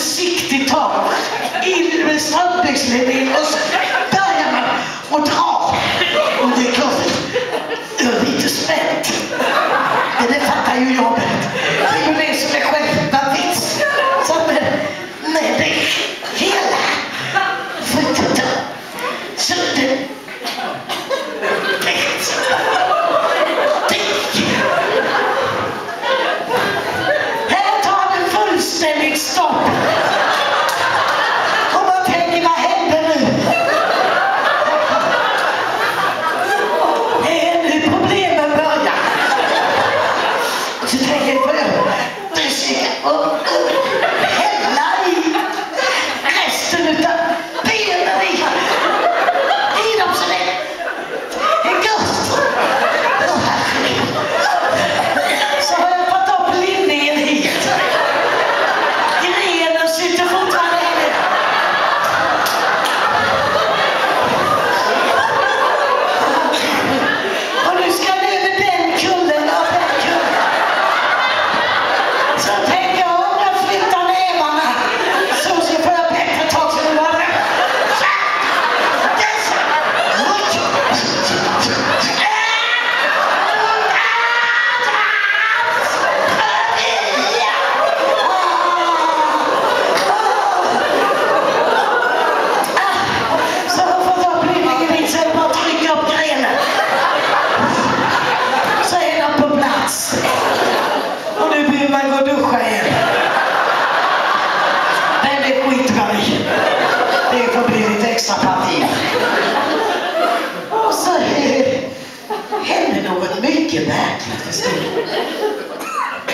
försiktigt tag in med strömbyxlinjen och så börjar man och dra. Och det är klart, jag är lite spänt. Men det fattar ju jobbet. Det är ju det som är själva vits. Så med det hela fötterna. Så det här tar det fullständigt stopp. Och man tänker, vad händer nu? Det är nu problemen börjar. Så tänker jag på det. Det är säkert hälla i resten utav benen i dem så det är gott. Så har jag fått upp linningen hit. Grenen sitter fortfarande inne. Och nu ska jag över den kullen och den kullen. Så tänker jag, om jag flyttar nävarna så får jag bättre tag som det var det. Så har jag fått upp linningen hit så jag bara trycker upp grenen. Så är den på plats. Och nu behöver man gå och duscha igen. Men det skiter man i. Det får bli lite extra parti. Och så händer något mycket märkligt, förstår du.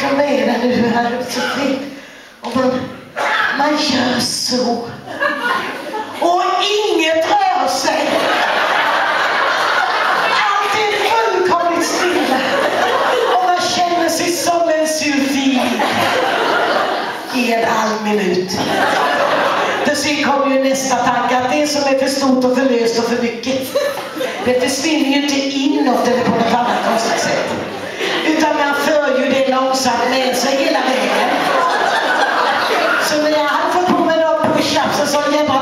Kom med när du här uppe så fint. Och man gör så. Och inget rör sig. Allt är fullkomligt stilla. Och man känner sig som en sylfin i en halv minut. För sen kommer ju nästa tanke att det som är för stort och för löst och för mycket, det försvinner ju inte inåt eller på något annat konstigt sätt. Utan man för ju det långsamt med sig hela vägen. Så när jag hade fått på mig de push-ups så jävla